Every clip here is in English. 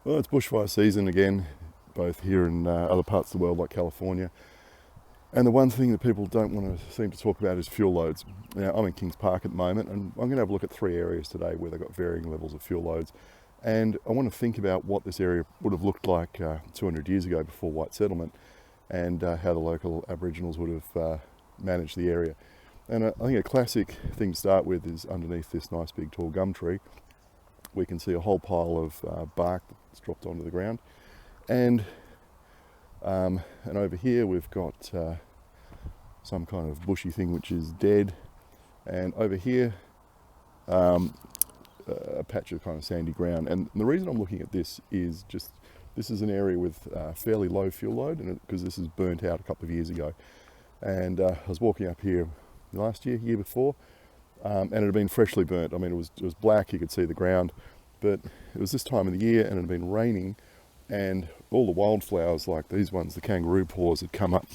Well, it's bushfire season again, both here and other parts of the world like California. And the one thing that people don't want to seem to talk about is fuel loads. Now, I'm in Kings Park at the moment, and I'm going to have a look at 3 areas today where they've got varying levels of fuel loads. And I want to think about what this area would have looked like 200 years ago before white settlement, and how the local Aboriginals would have managed the area. And I think a classic thing to start with is underneath this nice big tall gum tree, we can see a whole pile of bark that's dropped onto the ground. And over here we've got some kind of bushy thing which is dead. And over here, a patch of kind of sandy ground. And the reason I'm looking at this is just, this is an area with fairly low fuel load, and because this is burnt out a couple of years ago. And I was walking up here last year, year before, and it had been freshly burnt. I mean, it was black, you could see the ground, but it was this time of the year and it had been raining, and all the wildflowers like these ones, the kangaroo paws, had come up,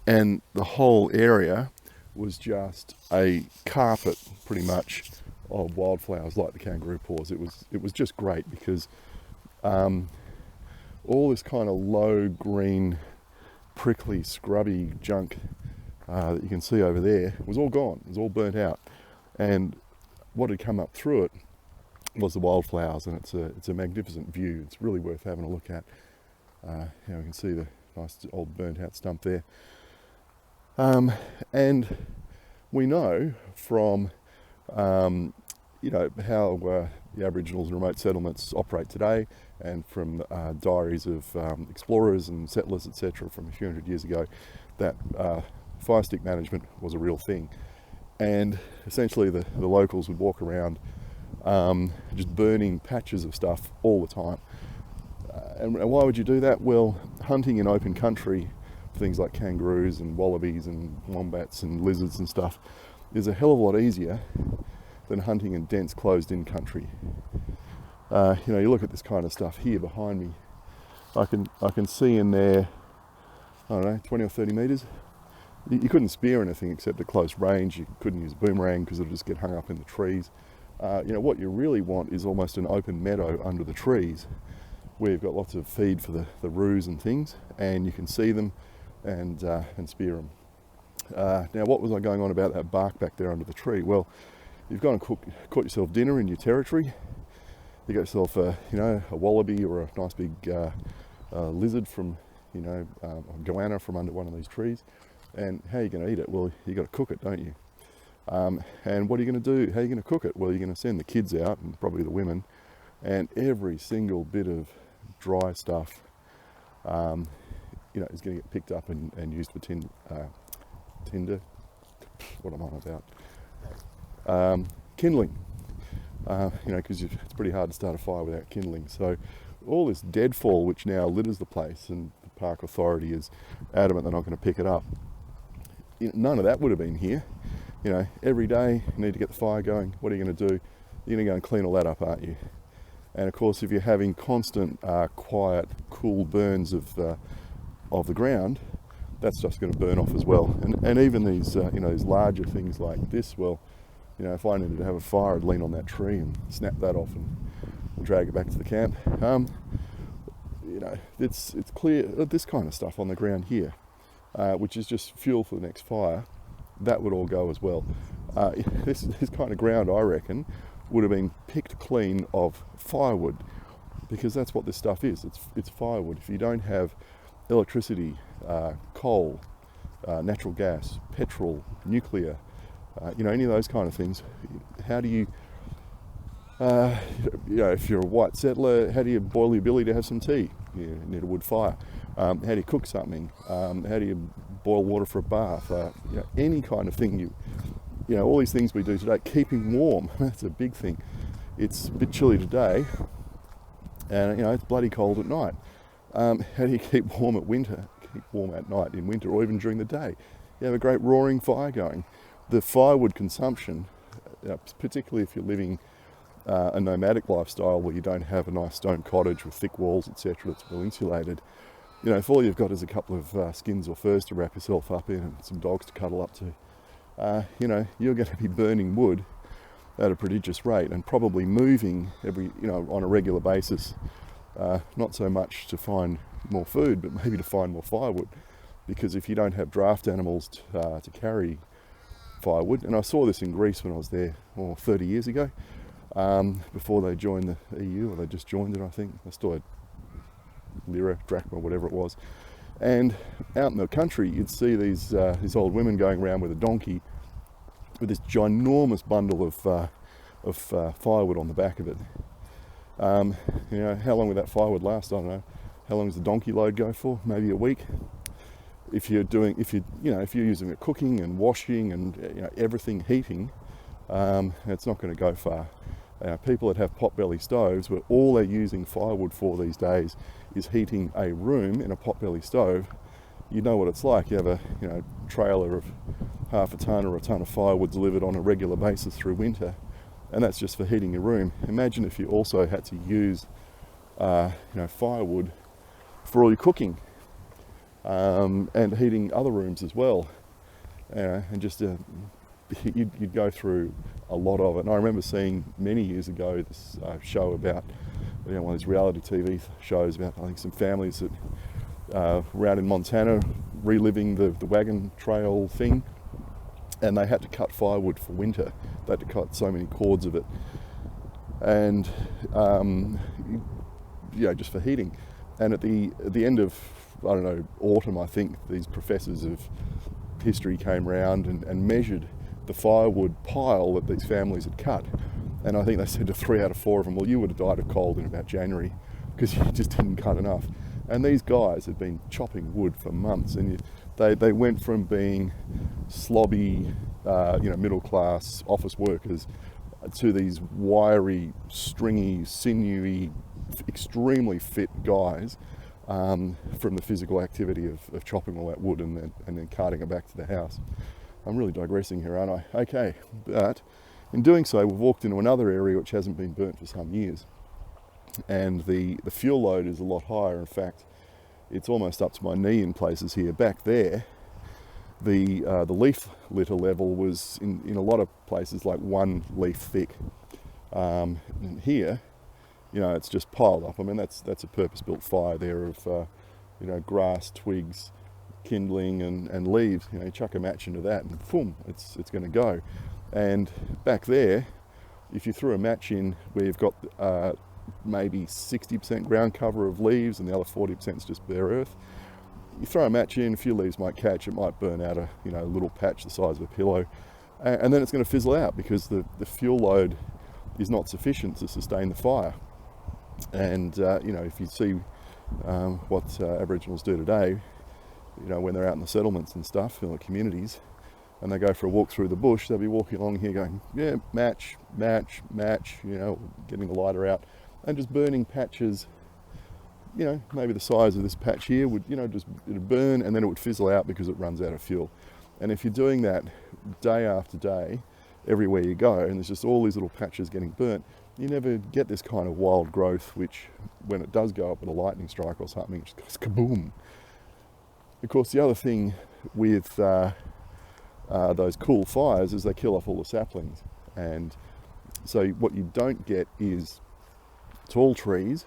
and the whole area was just a carpet pretty much of wildflowers like the kangaroo paws. It was just great because all this kind of low green, prickly, scrubby junk that you can see over there was all gone. It was all burnt out, and what had come up through it was the wildflowers, and it's a magnificent view. It's really worth having a look at. We can see the nice old burnt out stump there, and we know from how the Aboriginals and remote settlements operate today, and from diaries of explorers and settlers, etc., from a few hundred years ago, that fire stick management was a real thing. And essentially the locals would walk around just burning patches of stuff all the time. And why would you do that? Well, hunting in open country, things like kangaroos and wallabies and wombats and lizards and stuff, is a hell of a lot easier than hunting in dense closed-in country. You look at this kind of stuff here behind me. I can see in there, I don't know, 20 or 30 metres. You couldn't spear anything except at close range. You couldn't use a boomerang because it'll just get hung up in the trees. What you really want is almost an open meadow under the trees, where you've got lots of feed for the roos and things, and you can see them and spear them. Now, what was I going on about that bark back there under the tree? Well, you've gone and caught yourself dinner in your territory. You got yourself a wallaby or a nice big lizard from, a goanna from under one of these trees. And how are you going to eat it? Well, you got to cook it, don't you? And what are you going to do? How are you going to cook it? Well, you're going to send the kids out, and probably the women, and every single bit of dry stuff, is going to get picked up and used for tinder. What am I about? Kindling. Because it's pretty hard to start a fire without kindling. So all this deadfall, which now litters the place, and the park authority is adamant they're not going to pick it up. None of that would have been here. Every day you need to get the fire going. What are you going to do? You're going to go and clean all that up, aren't you? And of course, if you're having constant, quiet, cool burns of the ground, that's just going to burn off as well. And even these, these larger things like this, well, if I needed to have a fire, I'd lean on that tree and snap that off and drag it back to the camp. It's clear that this kind of stuff on the ground here, which is just fuel for the next fire, that would all go as well. This kind of ground, I reckon, would have been picked clean of firewood, because that's what this stuff is. It's firewood. If you don't have electricity, coal, natural gas, petrol, nuclear, any of those kind of things, how do you, if you're a white settler, how do you boil your billy to have some tea? You need a wood fire. How do you cook something? How do you boil water for a bath? Any kind of thing. All these things we do today. Keeping warm, that's a big thing. It's a bit chilly today, and it's bloody cold at night. How do you keep warm at winter? Keep warm at night in winter, or even during the day. You have a great roaring fire going. The firewood consumption, particularly if you're living a nomadic lifestyle where you don't have a nice stone cottage with thick walls, etc., that's well insulated, if all you've got is a couple of skins or furs to wrap yourself up in and some dogs to cuddle up to, you're going to be burning wood at a prodigious rate, and probably moving on a regular basis not so much to find more food, but maybe to find more firewood. Because if you don't have draft animals to carry firewood, and I saw this in Greece when I was there 30 years ago, before they joined the EU, or they just joined it, I think. They still had lira, drachma, whatever it was. And out in the country, you'd see these old women going around with a donkey with this ginormous bundle of firewood on the back of it. How long would that firewood last? I don't know. How long does the donkey load go for? Maybe a week. If you're using it cooking and washing and everything, heating, it's not going to go far. People that have potbelly stoves, where all they're using firewood for these days is heating a room in a potbelly stove, you know what it's like. You have a trailer of half a ton or a ton of firewood delivered on a regular basis through winter, and that's just for heating your room. Imagine if you also had to use firewood for all your cooking, and heating other rooms as well, and just you'd go through a lot of it. And I remember seeing many years ago this show about one of these reality TV shows about, I think, some families that were out in Montana reliving the wagon trail thing, and they had to cut firewood for winter. They had to cut so many cords of it, and just for heating. And at the end of, I don't know, autumn, I think, these professors of history came round and measured the firewood pile that these families had cut. And I think they said to 3 out of 4 of them, well, you would have died of cold in about January because you just didn't cut enough. And these guys had been chopping wood for months, and they went from being slobby, middle-class office workers to these wiry, stringy, sinewy, extremely fit guys, from the physical activity of chopping all that wood and then carting it back to the house. I'm really digressing here, aren't I? Okay, but in doing so, we've walked into another area which hasn't been burnt for some years, and the fuel load is a lot higher. In fact, it's almost up to my knee in places here. Back there, the leaf litter level was in a lot of places like 1 leaf thick, and here, it's just piled up. I mean, that's a purpose-built fire there of grass, twigs, kindling and leaves. You chuck a match into that and boom, it's going to go. And back there, if you threw a match in where you've got maybe 60% ground cover of leaves and the other 40% is just bare earth, you throw a match in, a few leaves might catch, it might burn out a little patch the size of a pillow, and then it's going to fizzle out because the fuel load is not sufficient to sustain the fire. And if you see what Aboriginals do today, when they're out in the settlements and stuff, in the communities, and they go for a walk through the bush, they'll be walking along here going, yeah, match, match, match, getting the lighter out and just burning patches, maybe the size of this patch here would, it'd burn and then it would fizzle out because it runs out of fuel. And if you're doing that day after day, everywhere you go, and there's just all these little patches getting burnt, you never get this kind of wild growth, which when it does go up with a lightning strike or something, it just goes kaboom. Of course, the other thing with those cool fires is they kill off all the saplings. And so what you don't get is tall trees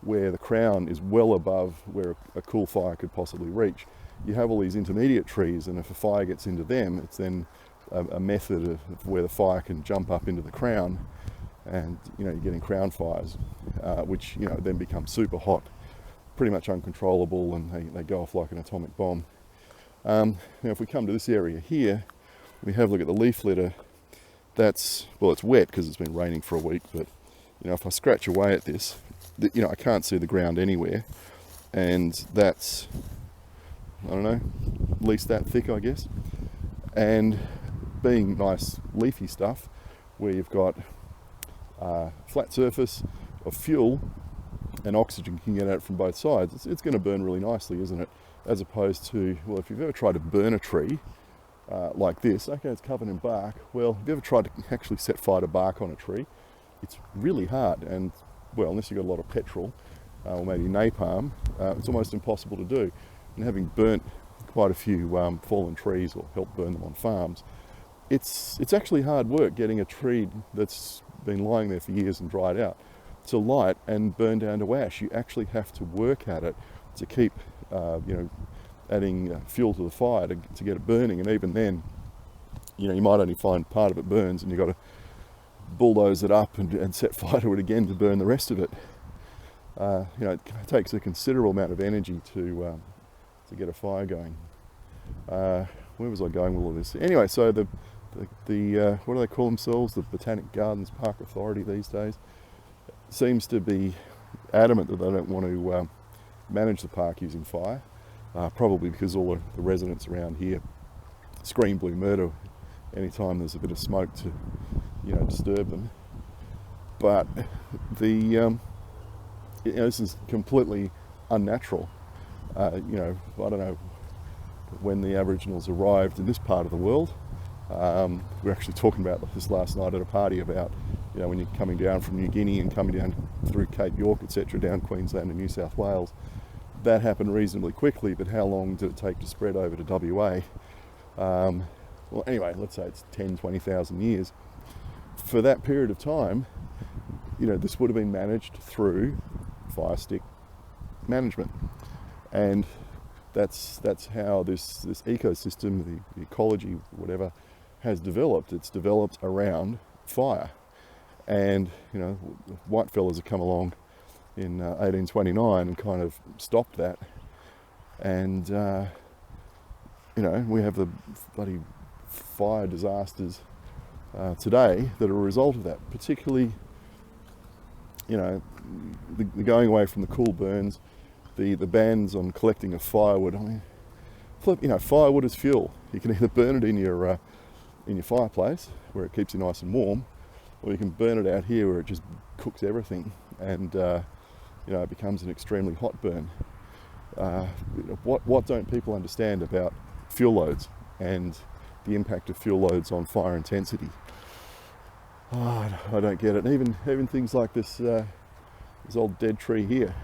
where the crown is well above where a cool fire could possibly reach. You have all these intermediate trees, and if a fire gets into them, it's then a method of where the fire can jump up into the crown, and you're getting crown fires, which then become super hot, pretty much uncontrollable, and they go off like an atomic bomb. Now if we come to this area here, we have a look at the leaf litter. It's wet because it's been raining for a week, but if I scratch away at this, I can't see the ground anywhere, and that's, I don't know, at least that thick, I guess. And being nice leafy stuff where you've got flat surface of fuel and oxygen can get out from both sides, it's going to burn really nicely, isn't it? As opposed to, well, if you've ever tried to burn a tree like this, okay, it's covered in bark. Well, if you ever tried to actually set fire to bark on a tree, it's really hard, and well, unless you've got a lot of petrol or maybe napalm, it's almost impossible to do. And having burnt quite a few fallen trees, or helped burn them on farms, it's actually hard work getting a tree that's been lying there for years and dried out to light and burn down to ash. You actually have to work at it to keep, adding fuel to the fire to get it burning. And even then, you might only find part of it burns, and you've got to bulldoze it up and set fire to it again to burn the rest of it. It takes a considerable amount of energy to get a fire going. Where was I going with all this? Anyway, so the what do they call themselves? The Botanic Gardens Park Authority these days seems to be adamant that they don't want to manage the park using fire, probably because all the residents around here scream blue murder anytime there's a bit of smoke to disturb them. But this is completely unnatural. I don't know when the Aboriginals arrived in this part of the world. We were actually talking about this last night at a party about, when you're coming down from New Guinea and coming down through Cape York, etc., down Queensland and New South Wales. That happened reasonably quickly, but how long did it take to spread over to WA? Well, anyway, let's say it's 10, 20,000 years. For that period of time, this would have been managed through fire stick management. And that's how this ecosystem, the ecology, whatever, has developed. It's developed around fire. And, white fellas have come along in 1829 and kind of stopped that. And, we have the bloody fire disasters today that are a result of that. Particularly, the going away from the cool burns, the bans on collecting of firewood. I mean, firewood is fuel. You can either burn it in your fireplace where it keeps you nice and warm, or you can burn it out here where it just cooks everything, and it becomes an extremely hot burn. What don't people understand about fuel loads and the impact of fuel loads on fire intensity? I don't get it. Even things like this old dead tree here.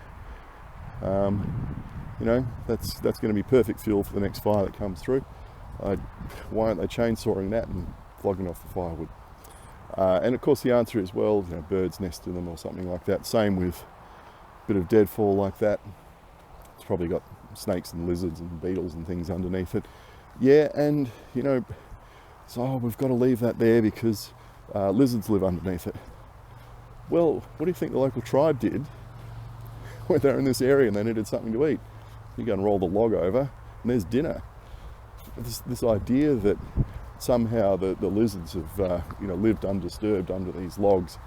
That's going to be perfect fuel for the next fire that comes through. Why aren't they chainsawing that and flogging off the firewood? And of course the answer is, well, birds nest in them or something like that. Same with a bit of deadfall like that. It's probably got snakes and lizards and beetles and things underneath it. Yeah, and so we've got to leave that there because lizards live underneath it. Well, what do you think the local tribe did when they're in this area and they needed something to eat? You go and roll the log over and there's dinner. This idea that somehow the lizards have lived undisturbed under these logs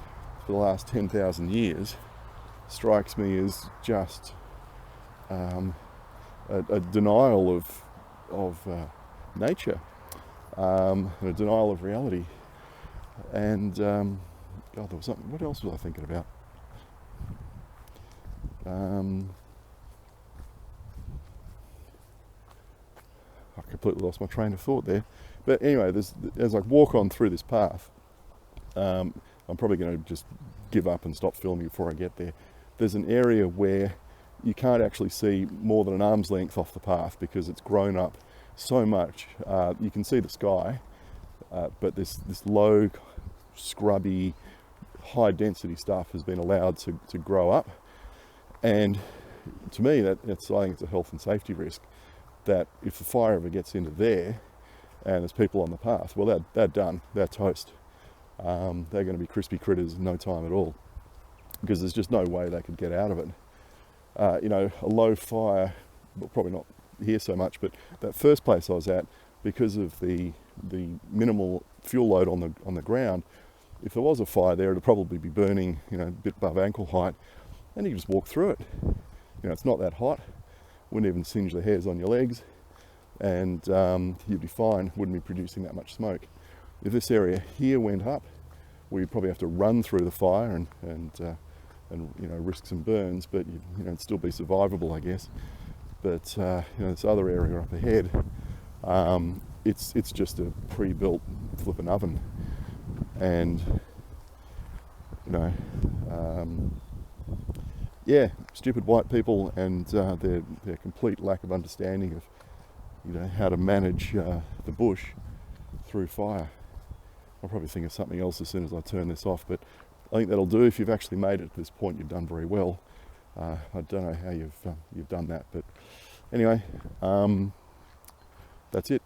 for the last 10,000 years strikes me as just a denial of nature, and a denial of reality. And there was something. What else was I thinking about? I completely lost my train of thought there. But anyway, as I walk on through this path, I'm probably going to just give up and stop filming before I get there. There's an area where you can't actually see more than an arm's length off the path because it's grown up so much. You can see the sky, but this low, scrubby, high density stuff has been allowed to grow up. And to me, I think it's a health and safety risk, that if the fire ever gets into there and there's people on the path, well, they're done, they're toast. They're going to be crispy critters in no time at all, because there's just no way they could get out of it. A low fire, well, probably not here so much, but that first place I was at, because of the minimal fuel load on the ground, if there was a fire there, it'd probably be burning, a bit above ankle height, and you can just walk through it. It's not that hot, wouldn't even singe the hairs on your legs, and you'd be fine, wouldn't be producing that much smoke. If this area here went up, we'd probably have to run through the fire and risk some burns, but it'd still be survivable, I guess. But this other area up ahead, it's just a pre-built flippin' oven, and stupid white people and their complete lack of understanding of how to manage the bush through fire. I'll probably think of something else as soon as I turn this off, but I think that'll do. If you've actually made it to this point, you've done very well. I don't know how you've done that, but anyway, that's it.